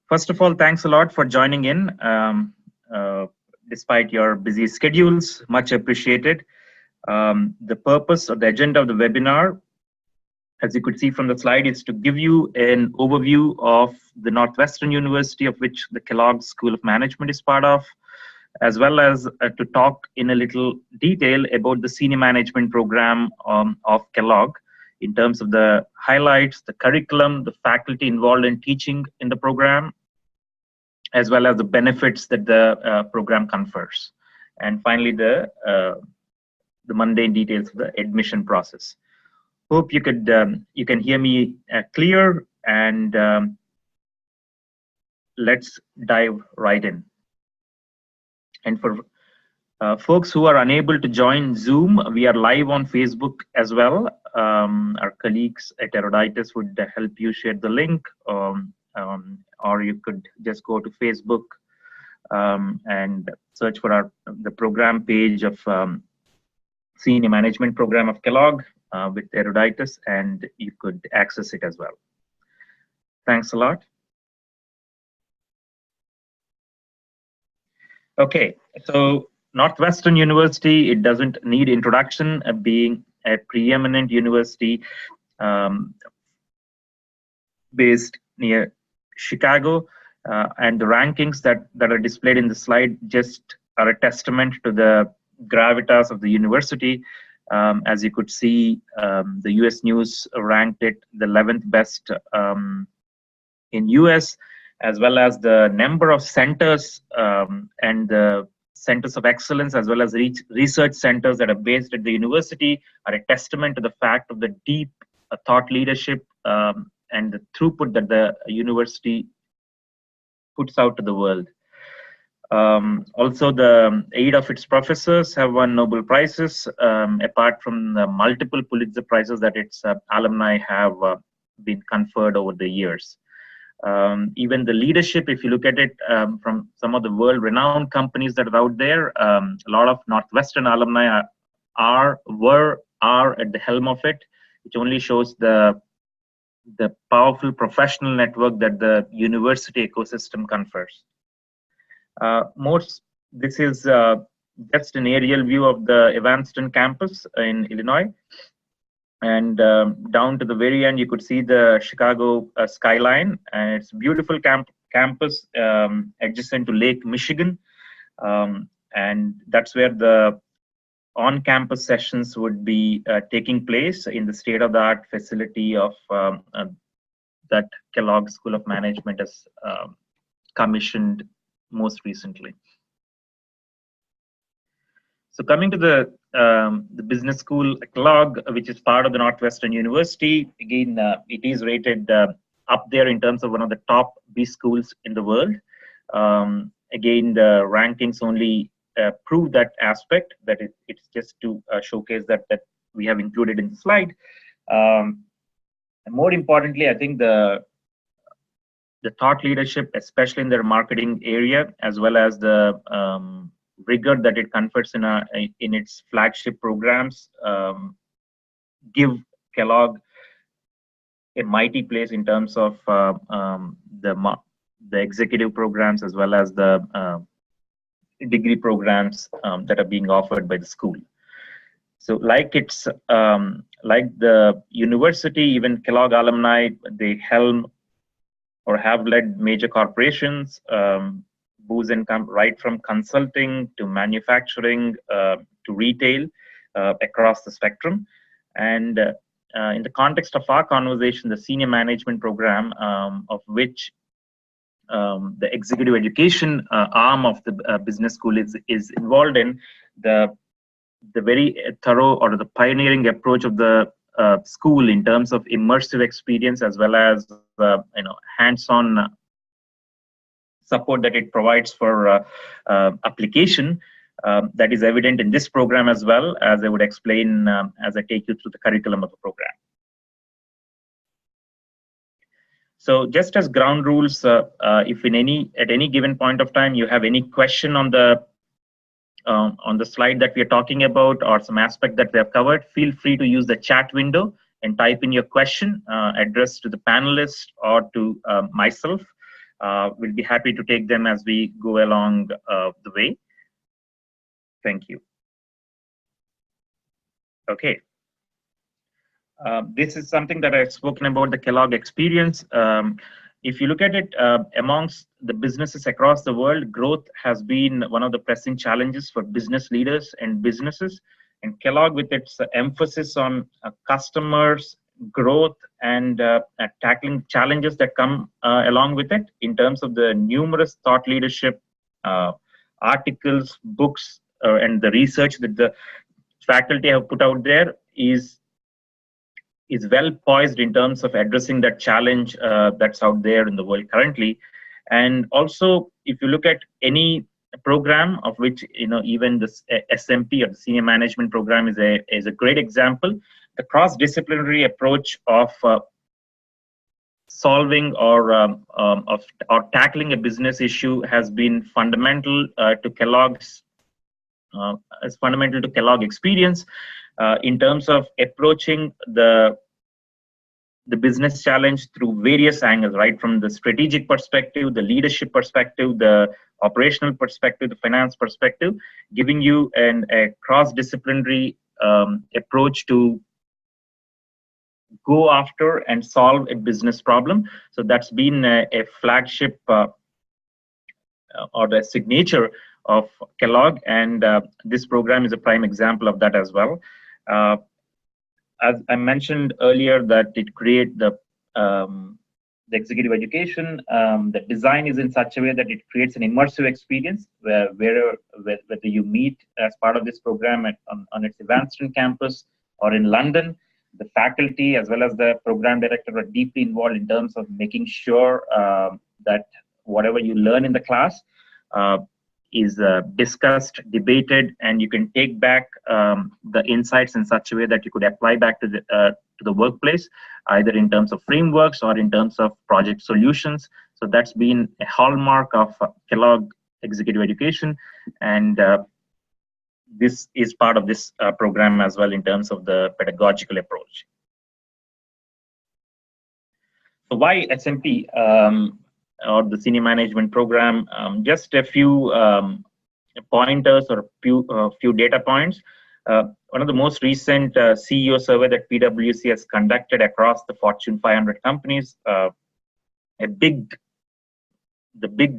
First of all, thanks a lot for joining in. Despite your busy schedules, much appreciated. The purpose or the agenda of the webinar, as you could see from the slide, is to give you an overview of the Northwestern University, of which the Kellogg School of Management is part of, as well as to talk in a little detail about the senior management program of Kellogg in terms of the highlights, the curriculum, the faculty involved in teaching in the program, as well as the benefits that the program confers. And finally, the mundane details of the admission process. Hope you can hear me clear, and let's dive right in. And for folks who are unable to join Zoom, we are live on Facebook as well. Our colleagues at Eruditus would help you share the link, or you could just go to Facebook and search for the program page of Senior Management Program of Kellogg with Eruditus, and you could access it as well. Thanks a lot. Okay, so Northwestern University, it doesn't need introduction, being a preeminent university based near Chicago, and the rankings that are displayed in the slide just are a testament to the gravitas of the university. As you could see, the US News ranked it the 11th best in US, as well as the number of centers and the centers of excellence, as well as research centers that are based at the university, are a testament to the fact of the deep thought leadership and the throughput that the university puts out to the world. Also, the 8 of its professors have won Nobel Prizes, apart from the multiple Pulitzer Prizes that its alumni have been conferred over the years. Even the leadership, if you look at it from some of the world-renowned companies that are out there, a lot of Northwestern alumni are at the helm of it, which only shows the powerful professional network that the university ecosystem confers. This is just an aerial view of the Evanston campus in Illinois. And down to the very end, you could see the Chicago skyline, and it's a beautiful campus adjacent to Lake Michigan. And that's where the on-campus sessions would be taking place in the state-of-the-art facility of that Kellogg School of Management has commissioned most recently. So coming to the business school Kellogg, which is part of the Northwestern University, again, it is rated up there in terms of one of the top B schools in the world. Again, the rankings only prove that aspect, that it's just to showcase that we have included in the slide. And more importantly, I think the thought leadership, especially in their marketing area, as well as the rigor that it confers in its flagship programs, give Kellogg a mighty place in terms of the executive programs, as well as the degree programs that are being offered by the school. So like the university, even Kellogg alumni, they helm or have led major corporations, booze income, right from consulting to manufacturing to retail across the spectrum. And in the context of our conversation, the senior management program, of which the executive education arm of the business school is involved in, the very thorough or the pioneering approach of the school in terms of immersive experience, as well as hands-on support that it provides for application, that is evident in this program as well, as I would explain as I take you through the curriculum of the program. So just as ground rules, if at any given point of time you have any question on the slide that we are talking about, or some aspect that we have covered, feel free to use the chat window and type in your question addressed to the panelists or to myself. We'll be happy to take them as we go along the way. Thank you. Okay. This is something that I've spoken about, the Kellogg Experience. If you look at it, amongst the businesses across the world, growth has been one of the pressing challenges for business leaders and businesses. And Kellogg, with its emphasis on customers, growth, and tackling challenges that come along with it, in terms of the numerous thought leadership articles, books, and the research that the faculty have put out there, is well poised in terms of addressing that challenge that's out there in the world currently. And also, if you look at any program, of which even this SMP, or the senior management program, is a great example, the cross-disciplinary approach of solving or tackling a business issue has been fundamental to Kellogg's Kellogg Experience. In terms of approaching the business challenge through various angles, right from the strategic perspective, the leadership perspective, the operational perspective, the finance perspective, giving you a cross-disciplinary approach to go after and solve a business problem. So that's been a flagship or the signature of Kellogg, and this program is a prime example of that as well. As I mentioned earlier, that it create the executive education. The design is in such a way that it creates an immersive experience whether you meet as part of this program on its Evanston campus or in London. The faculty as well as the program director are deeply involved in terms of making sure that whatever you learn in the class is discussed, debated, and you can take back the insights in such a way that you could apply back to the workplace, either in terms of frameworks or in terms of project solutions. So that's been a hallmark of Kellogg Executive Education, and this is part of this program as well in terms of the pedagogical approach. So why SMP? Or the senior management program? Just a few pointers or few data points. One of the most recent CEO survey that PwC has conducted across the Fortune 500 companies, the big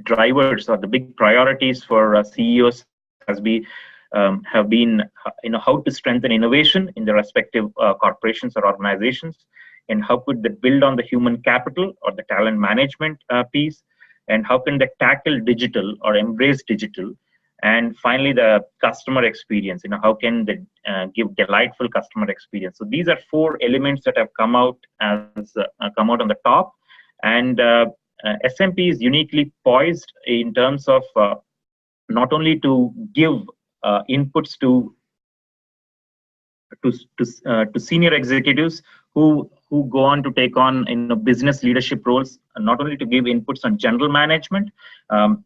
drivers or the big priorities for CEOs have been how to strengthen innovation in the respective corporations or organizations, and how could they build on the human capital or the talent management piece, and how can they tackle digital or embrace digital, and finally the customer experience. How can they give delightful customer experience? So these are four elements that have come out on the top, and SMP is uniquely poised in terms of not only to give inputs to senior executives who go on to take on business leadership roles, not only to give inputs on general management,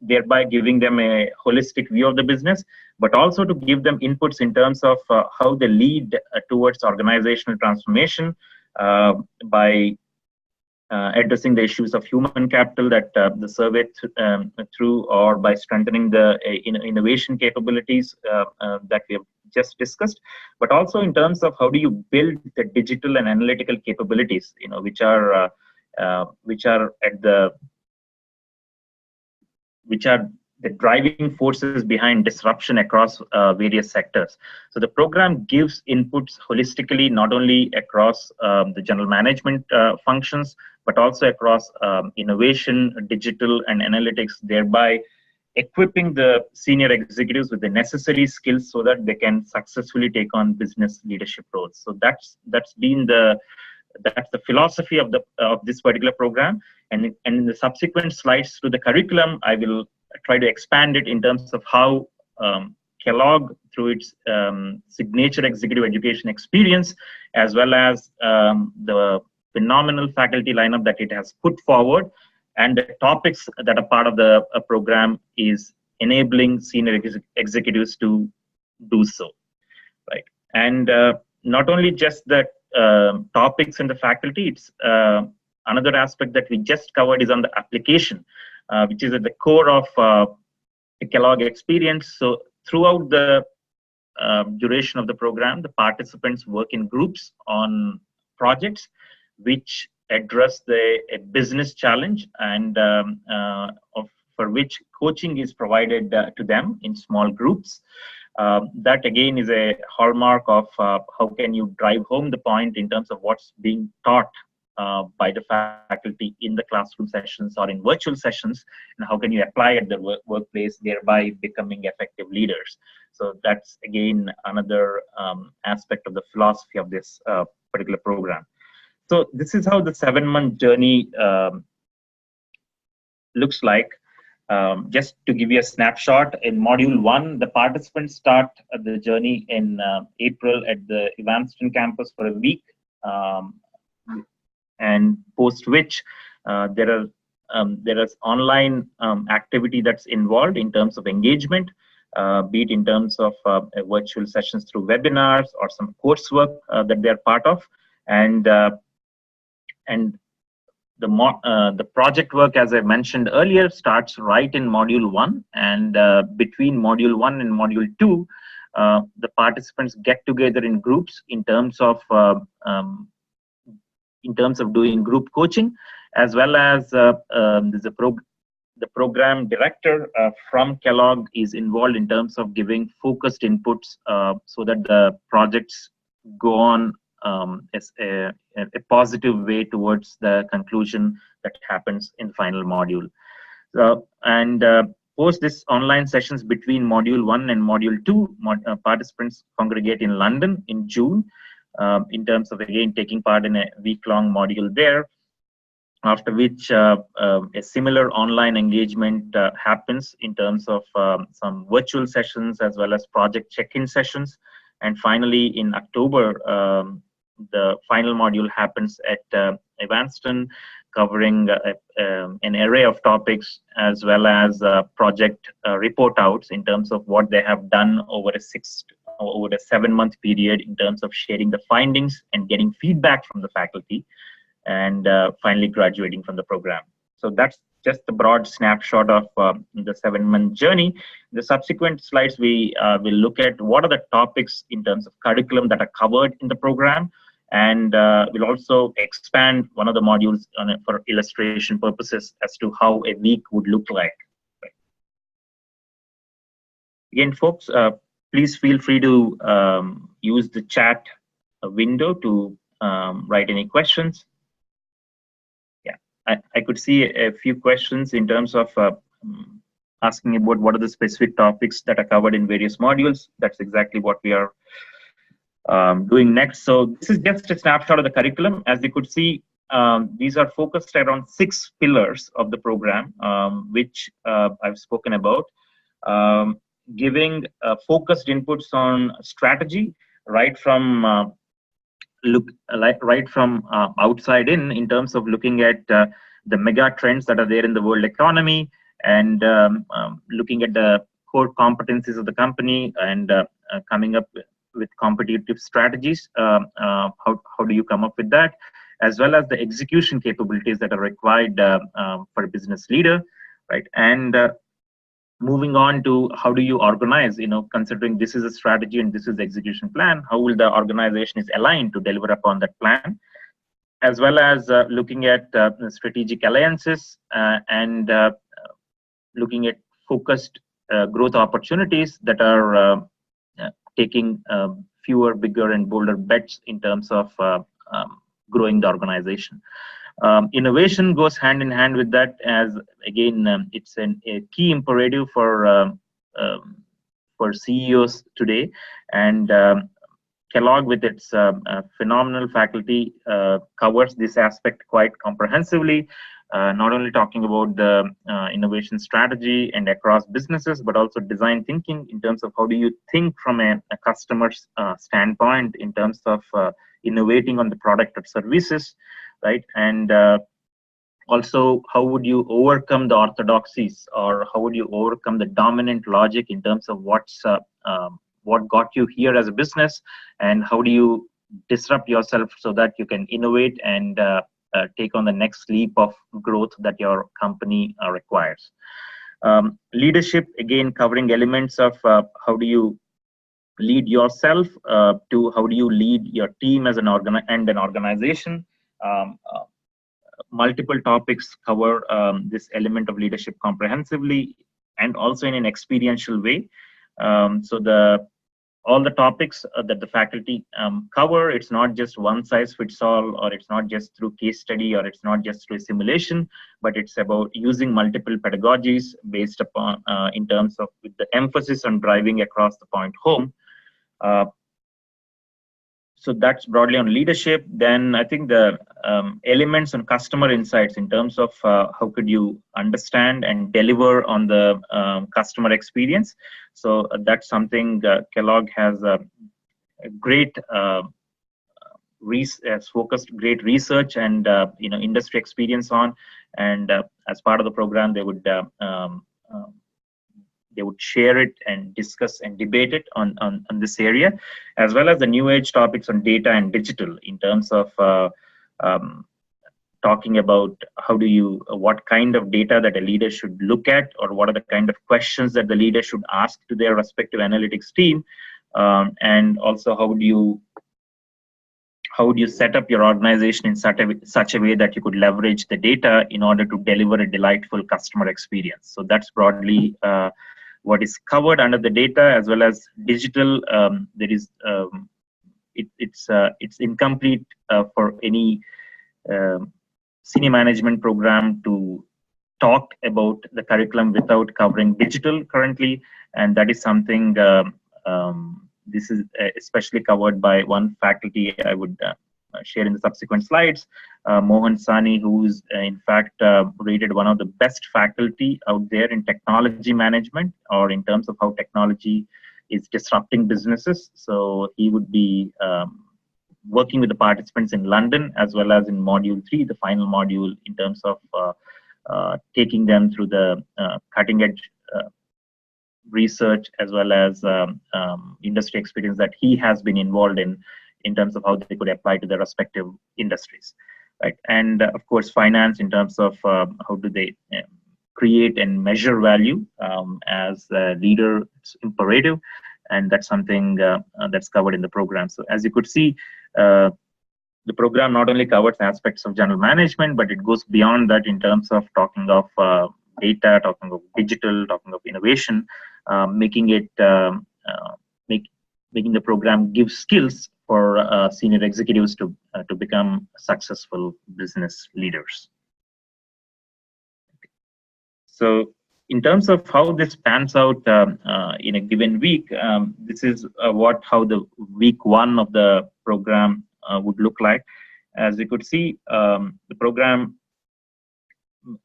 thereby giving them a holistic view of the business, but also to give them inputs in terms of how they lead towards organizational transformation by addressing the issues of human capital that the survey through, or by strengthening the innovation capabilities that we have just discussed, but also in terms of how do you build the digital and analytical capabilities, which are the driving forces behind disruption across various sectors. So the program gives inputs holistically, not only across the general management functions, but also across innovation, digital, and analytics, thereby equipping the senior executives with the necessary skills so that they can successfully take on business leadership roles. So that's the philosophy of this particular program, and in the subsequent slides to the curriculum, I will try to expand it in terms of how Kellogg, through its signature executive education experience, as well as the phenomenal faculty lineup that it has put forward, and the topics that are part of the program, is enabling senior executives to do so, right? And not only just the topics in the faculty, it's another aspect that we just covered is on the application. which is at the core of the Kellogg Experience. So throughout the duration of the program, the participants work in groups on projects which address a business challenge, and for which coaching is provided to them in small groups. That again is a hallmark of how can you drive home the point in terms of what's being taught by the faculty in the classroom sessions or in virtual sessions, and how can you apply at the workplace, thereby becoming effective leaders. So that's again another aspect of the philosophy of this particular program. So this is how the 7-month journey looks like. Just to give you a snapshot, in module 1, the participants start the journey in April at the Evanston campus for a week, and post which there is online activity that's involved in terms of engagement, be it in terms of virtual sessions through webinars or some coursework that they're part of, and the project work, as I mentioned earlier, starts right in module 1, and between module 1 and module 2, the participants get together in groups in terms of doing group coaching, as well as the program director from Kellogg is involved in terms of giving focused inputs so that the projects go on as a positive way towards the conclusion that happens in the final module. And post this online sessions between module 1 and module 2, participants congregate in London in June, in terms of again taking part in a week-long module there, after which a similar online engagement happens in terms of some virtual sessions as well as project check-in sessions. And finally, in October, the final module happens at Evanston, covering an array of topics as well as project report outs in terms of what they have done over a 7-month period in terms of sharing the findings and getting feedback from the faculty, and finally graduating from the program. So that's just the broad snapshot of the 7-month journey. The subsequent slides, we will look at what are the topics in terms of curriculum that are covered in the program, and we'll also expand one of the modules on it for illustration purposes as to how a week would look like. Again, folks, please feel free to use the chat window to write any questions. I could see a few questions in terms of asking about what are the specific topics that are covered in various modules. That's exactly what we are doing next. So this is just a snapshot of the curriculum. As you could see, these are focused around 6 pillars of the program, which I've spoken about. Giving focused inputs on strategy, right from outside in terms of looking at the mega trends that are there in the world economy, and looking at the core competencies of the company, and coming up with competitive strategies. How do you come up with that, as well as the execution capabilities that are required for a business leader, right? And moving on to how do you organize, considering this is a strategy and this is the execution plan, how will the organization is aligned to deliver upon that plan, as well as looking at strategic alliances and looking at focused growth opportunities that are taking fewer, bigger, and bolder bets in terms of growing the organization. Innovation goes hand in hand with that, as again it's a key imperative for CEOs today, and Kellogg, with its phenomenal faculty, covers this aspect quite comprehensively, not only talking about the innovation strategy and across businesses, but also design thinking in terms of how do you think from a customer's standpoint in terms of innovating on the product or services, right? And also, how would you overcome the orthodoxies, or how would you overcome the dominant logic in terms of what got you here as a business, and how do you disrupt yourself so that you can innovate and take on the next leap of growth that your company requires. Leadership, again, covering elements of how do you lead yourself to how do you lead your team as an organization. Multiple topics cover this element of leadership comprehensively and also in an experiential way. So all the topics that the faculty cover, it's not just one size fits all, or it's not just through case study, or it's not just through simulation, but it's about using multiple pedagogies based upon in terms of with the emphasis on driving across the point home. So that's broadly on leadership. Then I think the elements on customer insights in terms of how could you understand and deliver on the customer experience. So that's something Kellogg has a great has focused great research and industry experience on. And as part of the program, they would share it and discuss and debate it on this area, as well as the new age topics on data and digital in terms of talking about what kind of data that a leader should look at, or what are the kind of questions that the leader should ask to their respective analytics team, and also how would you set up your organization in such a way that you could leverage the data in order to deliver a delightful customer experience. So that's broadly what is covered under the data, as well as digital. There is it's incomplete for any senior management program to talk about the curriculum without covering digital currently, and that is something this is especially covered by one faculty I would share in the subsequent slides, Mohan Sani, who's in fact rated one of the best faculty out there in technology management, or in terms of how technology is disrupting businesses. So he would be working with the participants in London, as well as in module 3, the final module, in terms of taking them through the cutting edge research, as well as industry experience that he has been involved in terms of how they could apply to their respective industries, right? And of course, finance in terms of how do they create and measure value as a leader. It's imperative, and that's something that's covered in the program. So as you could see, the program not only covers aspects of general management, but it goes beyond that in terms of talking of data, talking of digital, talking of innovation, making the program give skills for senior executives to become successful business leaders. So in terms of how this pans out in a given week, this is how the week 1 of the program would look like. As you could see, the program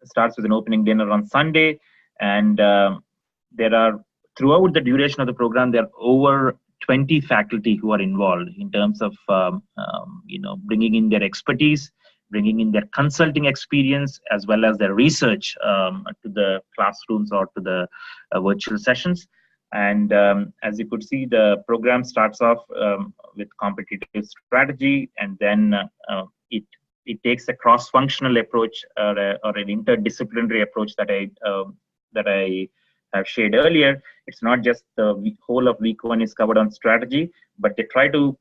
starts with an opening dinner on Sunday, and there are, throughout the duration of the program, there are over 20 faculty who are involved in terms of bringing in their expertise, bringing in their consulting experience, as well as their research to the classrooms or to the virtual sessions. And as you could see, the program starts off with competitive strategy, and then it takes a cross-functional approach or an interdisciplinary approach that I have shared earlier. It's not just the whole of week 1 is covered on strategy, but they try to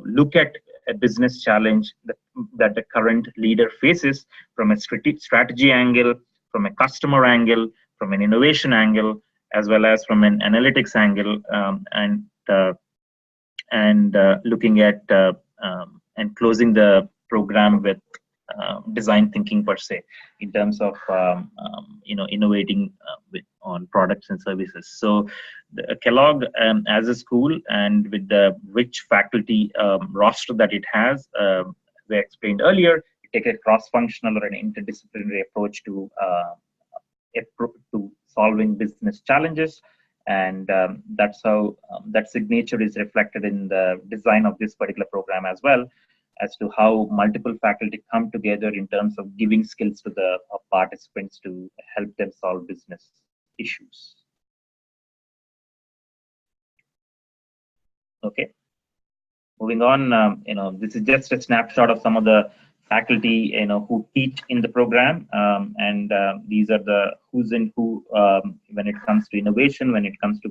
look at a business challenge that the current leader faces from a strategy angle, from a customer angle, from an innovation angle, as well as from an analytics angle, and looking at and closing the program with design thinking per se, in terms of innovating on products and services. So the Kellogg as a school, and with the rich faculty roster that it has, as I explained earlier, take a cross-functional or an interdisciplinary approach to solving business challenges, and that's how that signature is reflected in the design of this particular program, as well as to how multiple faculty come together in terms of giving skills to the participants to help them solve business issues. Okay, moving on. This is just a snapshot of some of the faculty, who teach in the program, and these are the who's and who when it comes to innovation, when it comes to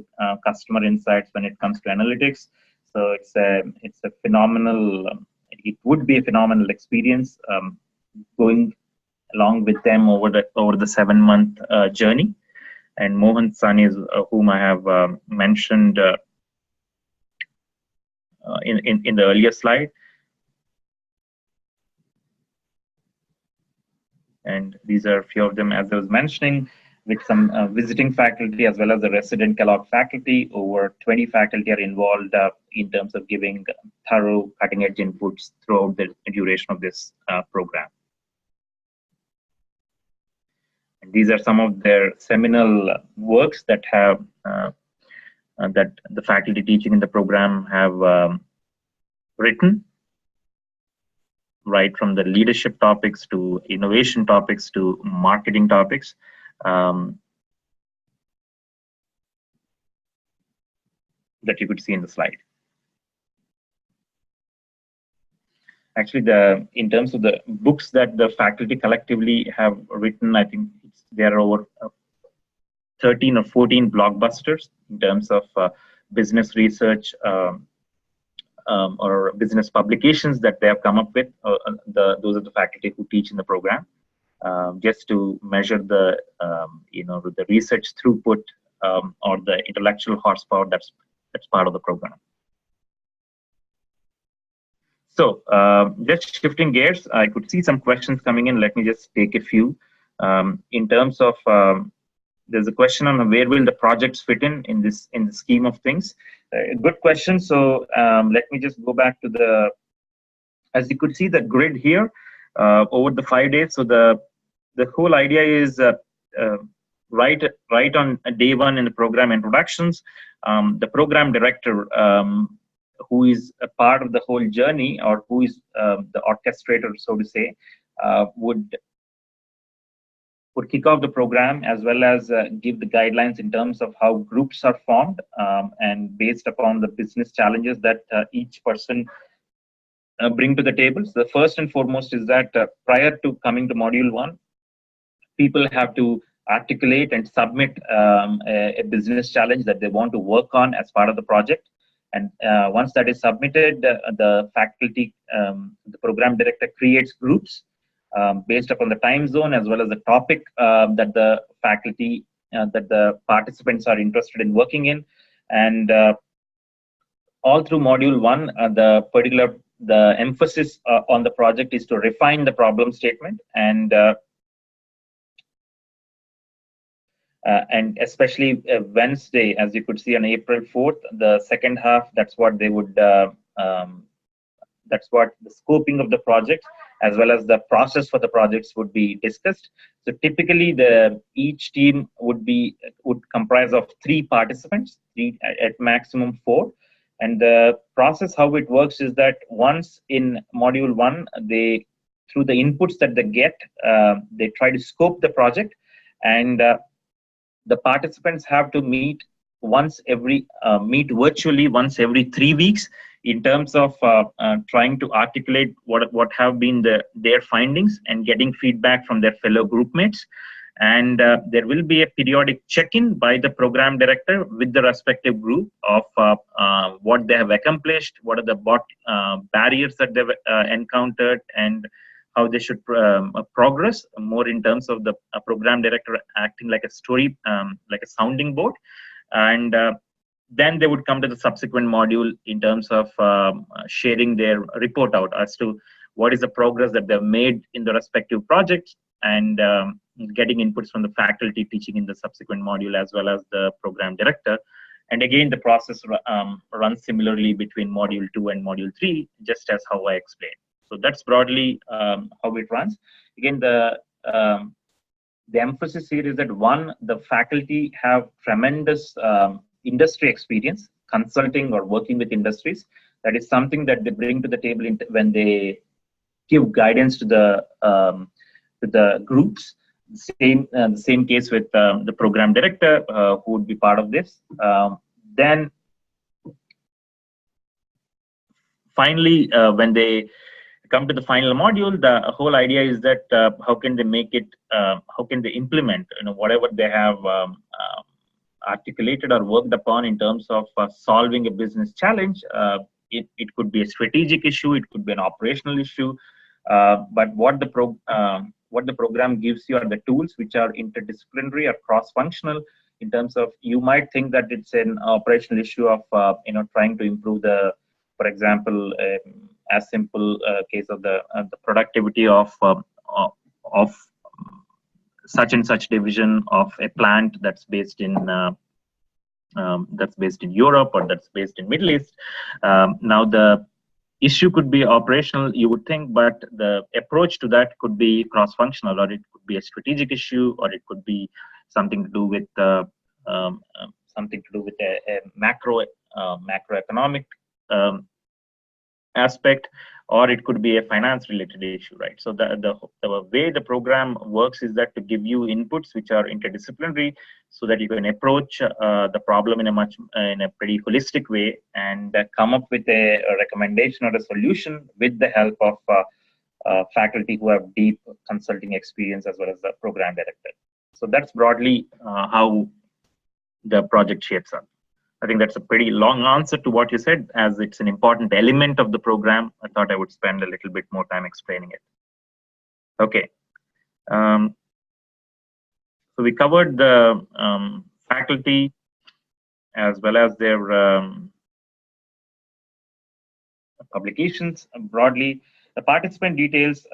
customer insights, when it comes to analytics. So it's a phenomenal. It would be a phenomenal experience going along with them over the 7-month journey. And Mohan Sani is whom I have mentioned in the earlier slide. And these are a few of them, as I was mentioning, with some visiting faculty as well as the resident Kellogg faculty. Over 20 faculty are involved in terms of giving thorough cutting-edge inputs throughout the duration of this program. And these are some of their seminal works that have that the faculty teaching in the program have written, right from the leadership topics to innovation topics to marketing topics. That you could see in the slide. Actually, in terms of the books that the faculty collectively have written, I think there are over 13 or 14 blockbusters in terms of business research or business publications that they have come up with. Those are the faculty who teach in the program, just to measure the the research throughput or the intellectual horsepower that's part of the program. So just shifting gears, I could see some questions coming in. Let me just take a few. In terms of there's a question on where will the projects fit in the scheme of things. Good question. So let me just go back to as you could see the grid here over the 5 days. So the whole idea is right on day one in the program introductions, the program director who is a part of the whole journey, or who is the orchestrator, so to say, would kick off the program, as well as give the guidelines in terms of how groups are formed, and based upon the business challenges that each person bring to the table. So the first and foremost is that prior to coming to module 1, people have to articulate and submit a business challenge that they want to work on as part of the project. And once that is submitted, the faculty, the program director creates groups based upon the time zone as well as the topic that the faculty, that the participants are interested in working in. And all through module 1, the emphasis on the project is to refine the problem statement, and especially Wednesday, as you could see on April 4th, the second half, that's what they would, that's what the scoping of the project as well as the process for the projects would be discussed. So typically each team would comprise of 3 participants, 3 at maximum 4. And the process, how it works is that once in module 1, through the inputs that they get, they try to scope the project, and the participants have to meet virtually once every 3 weeks in terms of trying to articulate what have been their findings and getting feedback from their fellow group mates. And there will be a periodic check-in by the program director with the respective group of what they have accomplished, what are the barriers that they've encountered, and how they should progress, more in terms of the program director acting like a story, like a sounding board. And then they would come to the subsequent module in terms of sharing their report out as to what is the progress that they've made in the respective projects, and getting inputs from the faculty teaching in the subsequent module as well as the program director. And again, the process runs similarly between module 2 and module 3, just as how I explained. So that's broadly how it runs. Again, the emphasis here is that, one, the faculty have tremendous industry experience, consulting or working with industries. That is something that they bring to the table when they give guidance to the groups. The same case with the program director who would be part of this. Then finally, when they come to the final module, the whole idea is that how can they make it, how can they implement, whatever they have articulated or worked upon in terms of solving a business challenge. It could be a strategic issue, it could be an operational issue, but what the program gives you are the tools which are interdisciplinary or cross-functional. In terms of, you might think that it's an operational issue of trying to improve the, for example, as simple case of the productivity of such and such division of a plant that's based in Europe or that's based in Middle East. Now the issue could be operational, you would think, but the approach to that could be cross-functional, or it could be a strategic issue, or it could be something to do with a macroeconomic aspect, or it could be a finance related issue, right? So the way the program works is that to give you inputs which are interdisciplinary, so that you can approach the problem in a pretty holistic way and come up with a recommendation or a solution with the help of faculty who have deep consulting experience, as well as the program director. So that's broadly how the project shapes up. I think that's a pretty long answer to what you said, as it's an important element of the program. I thought I would spend a little bit more time explaining it. Okay. So we covered the faculty as well as their publications broadly. The participant details,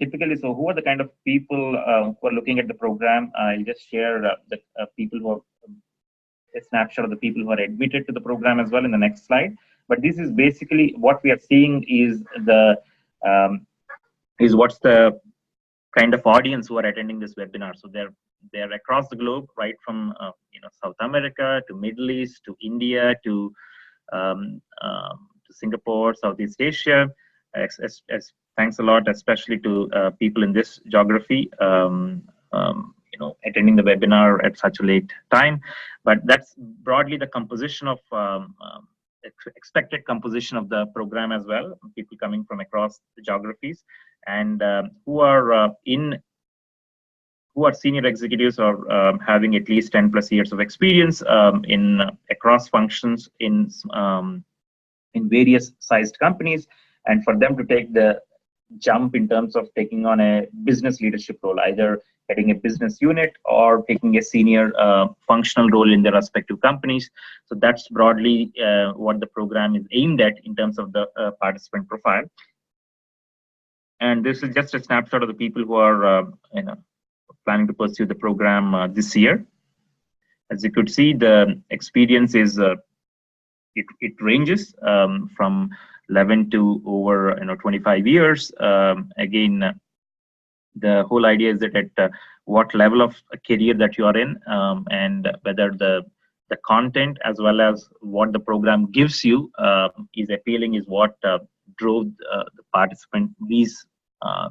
typically, so who are the kind of people who are looking at the program? I'll just share the people who are a snapshot of the people who are admitted to the program as well in the next slide. But this is basically what we are seeing is what's the kind of audience who are attending this webinar. So they're across the globe, right from South America to Middle East to India to Singapore, Southeast Asia. Thanks a lot, especially to people in this geography. Attending the webinar at such a late time, but that's broadly the composition of expected composition of the program as well. People coming from across the geographies, and who are senior executives or having at least 10+ years of experience in across functions in various sized companies, and for them to take the jump in terms of taking on a business leadership role, either heading a business unit or taking a senior functional role in their respective companies. So that's broadly what the program is aimed at in terms of the participant profile. And this is just a snapshot of the people who are planning to pursue the program this year. As you could see, the experience is it ranges from 11 to over 25 years. Again, the whole idea is that at what level of a career that you are in, and whether the content as well as what the program gives you is appealing, is what drove these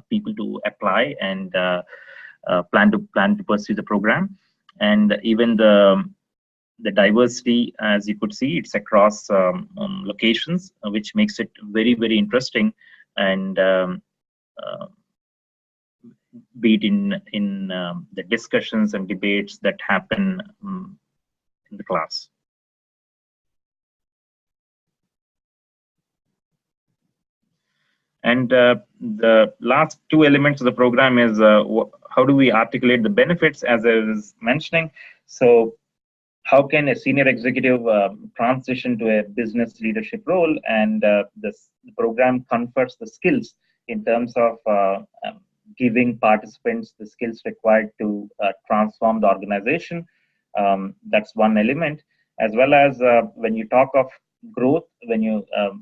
people to apply and plan to pursue the program. And even the diversity, as you could see, it's across locations, which makes it very, very interesting, and be it in the discussions and debates that happen in the class. And the last two elements of the program is how do we articulate the benefits, as I was mentioning. So how can a senior executive transition to a business leadership role, and the program confers the skills in terms of giving participants the skills required to transform the organization. That's one element, as well as when you talk of growth,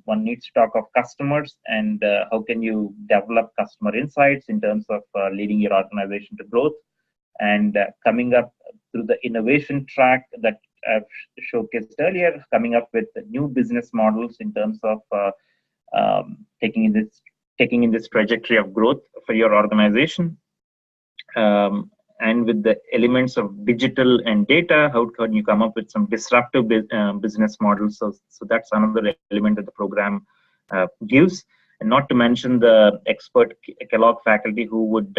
one needs to talk of customers, and how can you develop customer insights in terms of leading your organization to growth, and coming up through the innovation track that I've showcased earlier, coming up with new business models in terms of taking in this trajectory of growth for your organization, and with the elements of digital and data, how can you come up with some disruptive business models? So that's another element that the program gives. and not to mention the expert Kellogg faculty who would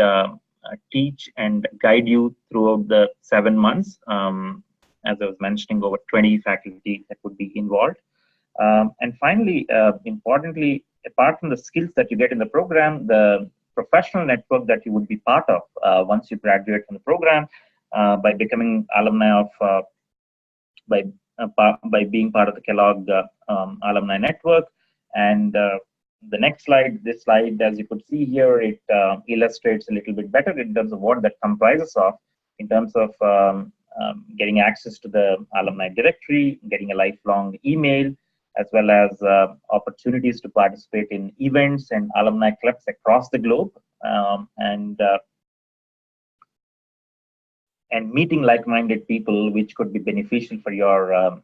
teach and guide you throughout the 7 months. As I was mentioning, over 20 faculty that would be involved. And finally, importantly, apart from the skills that you get in the program, the professional network that you would be part of once you graduate from the program by becoming alumni of, by being part of the Kellogg alumni network. And the next slide, this slide, as you could see here, it illustrates a little bit better in terms of what that comprises of, in terms of getting access to the alumni directory, getting a lifelong email, as well as opportunities to participate in events and alumni clubs across the globe, and meeting like-minded people, which could be beneficial for your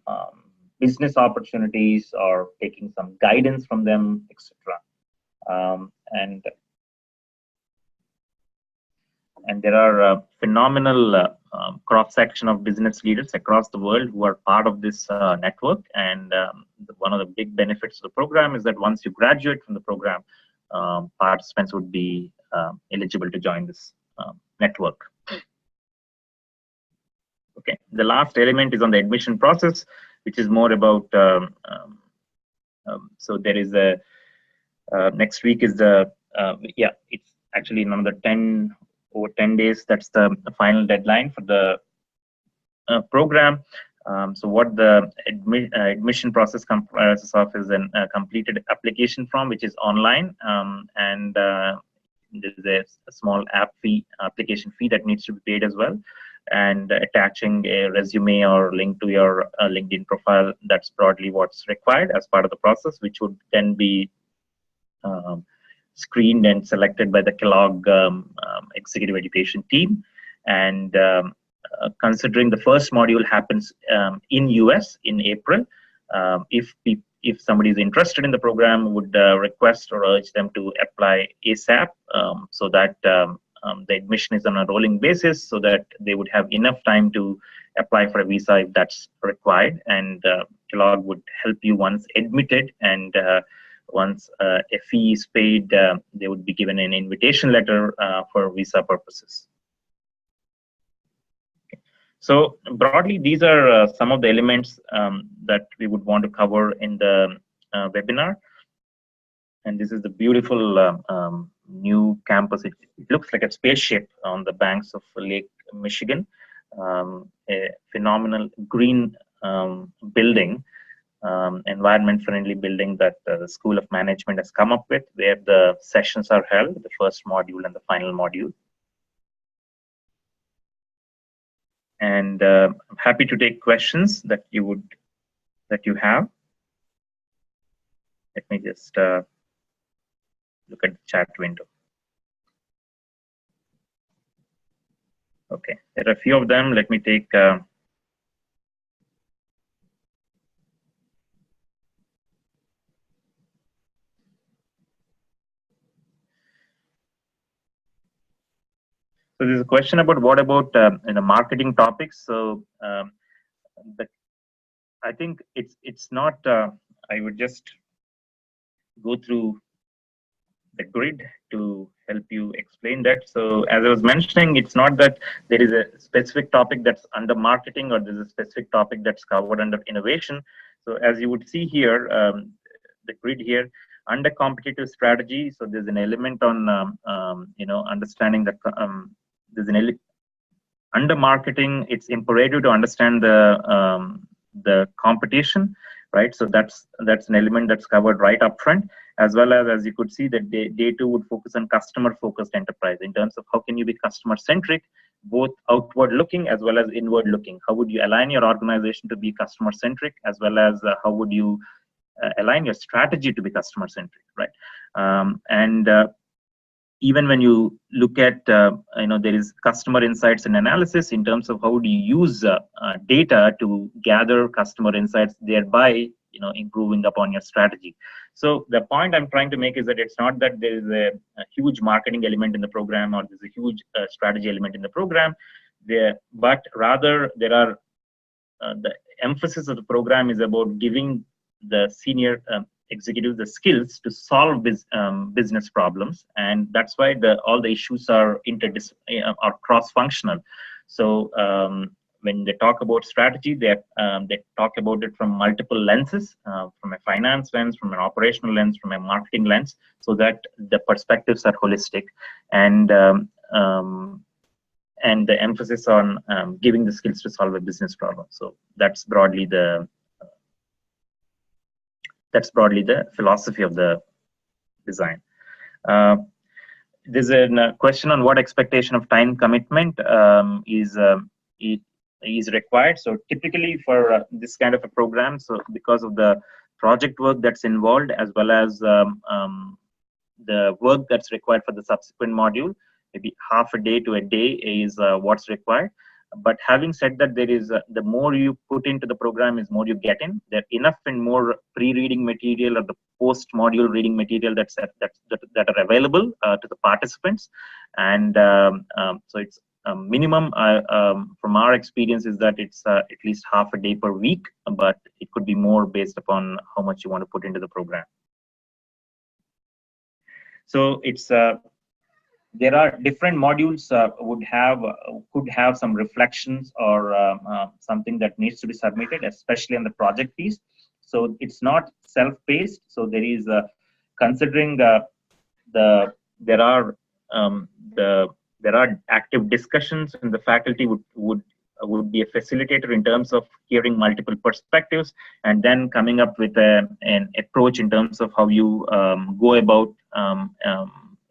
business opportunities or taking some guidance from them, etc. And there are phenomenal cross-section of business leaders across the world who are part of this network. And one of the big benefits of the program is that once you graduate from the program, participants would be eligible to join this network. Okay, the last element is on the admission process, which is more about, so there is a, next week is the, yeah, it's actually another 10 days, that's the final deadline for the program. So what the admission process comprises of is a completed application form, which is online, and there's a small application fee that needs to be paid as well, and attaching a resume or link to your LinkedIn profile. That's broadly what's required as part of the process, which would then be screened and selected by the Kellogg executive education team. And considering the first module happens in US in April, if somebody is interested in the program, would request or urge them to apply ASAP, so that the admission is on a rolling basis, so that they would have enough time to apply for a visa if that's required. And Kellogg would help you once admitted, and once a fee is paid, they would be given an invitation letter for visa purposes. Okay. So broadly, these are some of the elements that we would want to cover in the webinar. And this is the beautiful new campus. It looks like a spaceship on the banks of Lake Michigan. A phenomenal green building, environment-friendly building that the School of Management has come up with, where the sessions are held, the first module and the final module. And I'm happy to take questions that you have. Let me just look at the chat window. Okay, there are a few of them. Let me take. So there's a question about what about in the marketing topics. So I think it's not. I would just go through the grid to help you explain that. So as I was mentioning, it's not that there is a specific topic that's under marketing or there's a specific topic that's covered under innovation. So as you would see here, the grid here, under competitive strategy, so there's an element on understanding that there's an element under marketing. It's imperative to understand the competition, right? So that's an element that's covered right up front, as well as you could see that day two would focus on customer focused enterprise in terms of how can you be customer centric, both outward looking as well as inward looking. How would you align your organization to be customer centric, as well as how would you align your strategy to be customer centric, right? Even when you look at, there is customer insights and analysis in terms of how do you use data to gather customer insights, thereby, improving upon your strategy. So the point I'm trying to make is that it's not that there is a huge marketing element in the program or there's a huge strategy element in the program, but rather there are the emphasis of the program is about giving the senior executives the skills to solve business problems, and that's why all the issues are are cross-functional. So when they talk about strategy, they talk about it from multiple lenses, from a finance lens, from an operational lens, from a marketing lens, so that the perspectives are holistic, and the emphasis on giving the skills to solve a business problem. So that's broadly the philosophy of the design. There's a question on what expectation of time commitment is required. So typically for this kind of a program, so because of the project work that's involved, as well as the work that's required for the subsequent module, maybe half a day to a day is what's required. But having said that, there is the more you put into the program is more you get in. There enough and more pre-reading material or the post-module reading material that are available to the participants, and so it's minimum from our experience is that it's at least half a day per week, but it could be more based upon how much you want to put into the program. So it's there are different modules could have some reflections or something that needs to be submitted, especially on the project piece. So it's not self-paced. So there is considering there are active discussions, and the faculty would be a facilitator in terms of hearing multiple perspectives and then coming up with an approach in terms of how you go about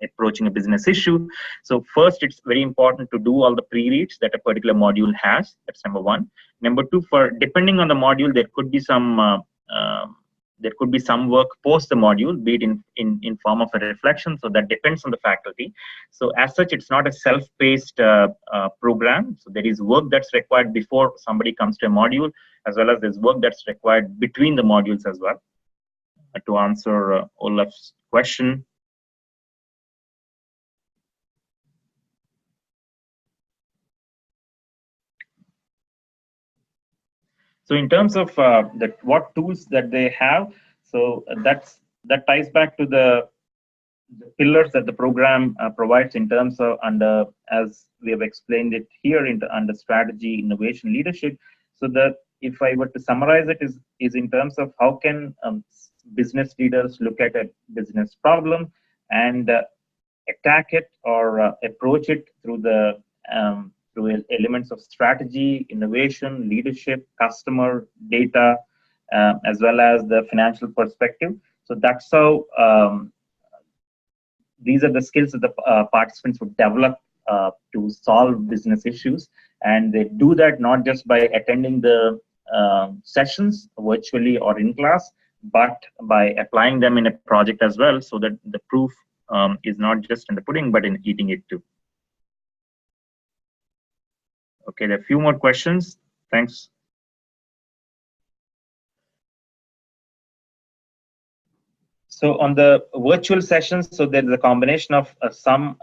approaching a business issue. So first, it's very important to do all the pre-reads that a particular module has. That's number one. Number two, for depending on the module, there could be some work post the module, be it in form of a reflection. So that depends on the faculty. So as such, it's not a self-paced program. So there is work that's required before somebody comes to a module, as well as there's work that's required between the modules as well. To answer Olaf's question, so in terms of what tools that they have, so that ties back to the pillars that the program provides in terms of as we have explained it here under strategy, innovation, leadership. So that if I were to summarize it is in terms of how can business leaders look at a business problem and attack it or approach it through the through elements of strategy, innovation, leadership, customer, data, as well as the financial perspective. So that's how these are the skills that the participants would develop to solve business issues. And they do that not just by attending the sessions virtually or in class, but by applying them in a project as well, so that the proof is not just in the pudding, but in eating it too. Okay, there are a few more questions. Thanks. So on the virtual sessions, so there's a combination of some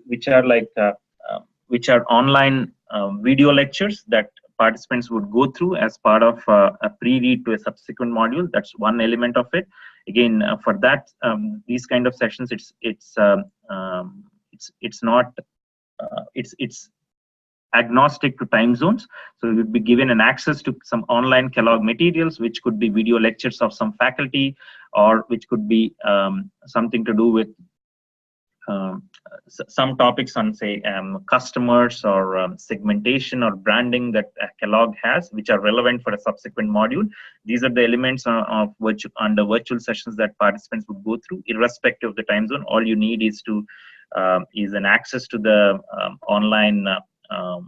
which are online video lectures that participants would go through as part of a pre-read to a subsequent module. That's one element of it. Again, for that, these kind of sessions, it's agnostic to time zones. So you would be given an access to some online Kellogg materials, which could be video lectures of some faculty, or which could be something to do with some topics on, say, customers or segmentation or branding that Kellogg has, which are relevant for a subsequent module. These are the elements of under virtual sessions that participants would go through, irrespective of the time zone. All you need is an access to the online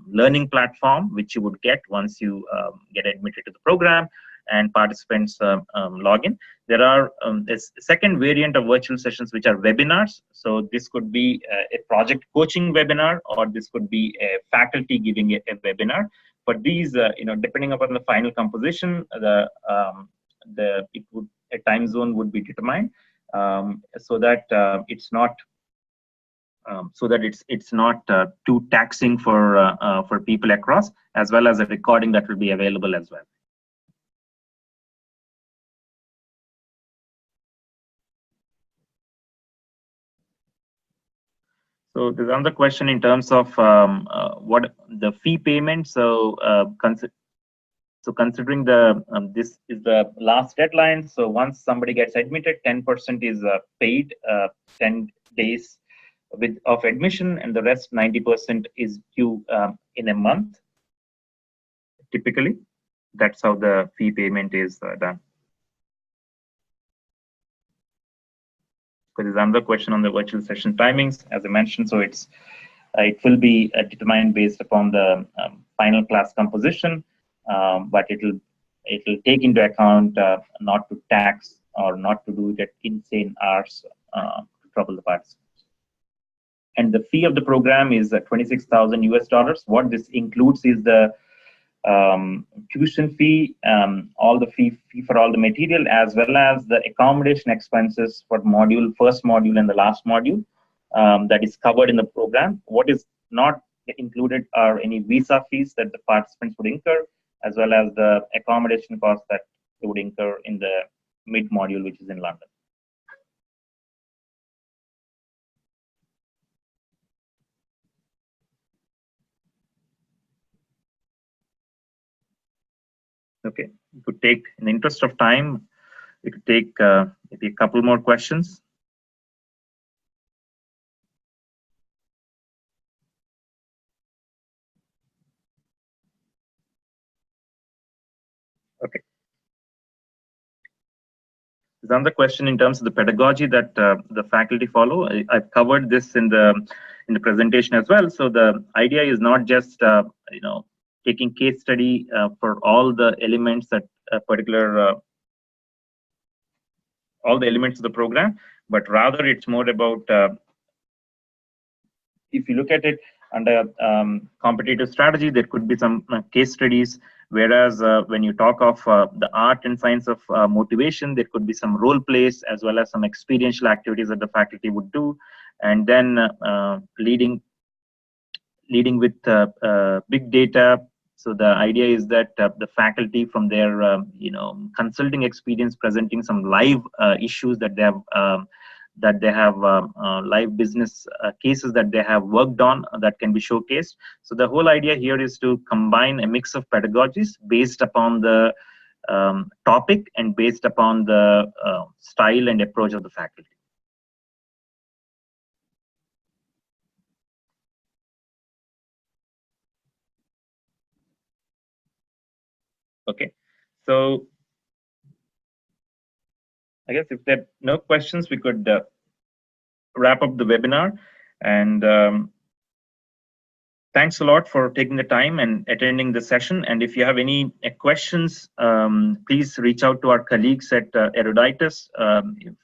learning platform, which you would get once you get admitted to the program and participants log in. There are a second variant of virtual sessions, which are webinars. So this could be a project coaching webinar, or this could be a faculty giving a webinar. For these, depending upon the final composition, a time zone would be determined, so that it's not too taxing for people across, as well as a recording that will be available as well. So there's another question in terms of what the fee payment. So considering the this is the last deadline. So once somebody gets admitted, 10% is paid 10 days of admission, and the rest 90% is due in a month. Typically, that's how the fee payment is done. Because there's another question on the virtual session timings, as I mentioned. So it will be determined based upon the final class composition, but it'll take into account not to tax or not to do it at insane hours to trouble the participants. And the fee of the program is $26,000 US. What this includes is the tuition fee, all the fee for all the material, as well as the accommodation expenses for first module and the last module that is covered in the program. What is not included are any visa fees that the participants would incur, as well as the accommodation costs that they would incur in the mid module, which is in London. Okay, we could take, in the interest of time, we could take maybe a couple more questions. Okay. There's another question in terms of the pedagogy that the faculty follow. I've covered this in the presentation as well. So the idea is not just taking case study for all the elements that all the elements of the program, but rather it's more about if you look at it under competitive strategy, there could be some case studies. Whereas when you talk of the art and science of motivation, there could be some role plays as well as some experiential activities that the faculty would do, and then leading with big data. So the idea is that the faculty, from their consulting experience, presenting some live issues that they have live business cases that they have worked on that can be showcased. So the whole idea here is to combine a mix of pedagogies based upon the topic and based upon the style and approach of the faculty. Okay, so I guess if there are no questions, we could wrap up the webinar. And thanks a lot for taking the time and attending the session. And if you have any questions, please reach out to our colleagues at Eruditus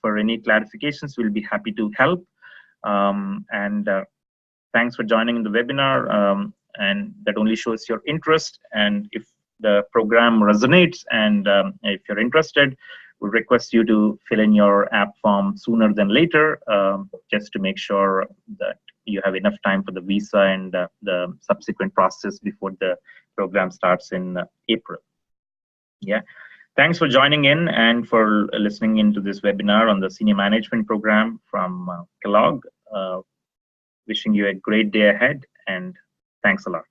for any clarifications. We'll be happy to help. And thanks for joining in the webinar. And that only shows your interest. And if the program resonates and if you're interested, we request you to fill in your app form sooner than later, just to make sure that you have enough time for the visa and the subsequent process before the program starts in April. Yeah, thanks for joining in and for listening into this webinar on the Senior Management Program from Kellogg. Wishing you a great day ahead, and thanks a lot.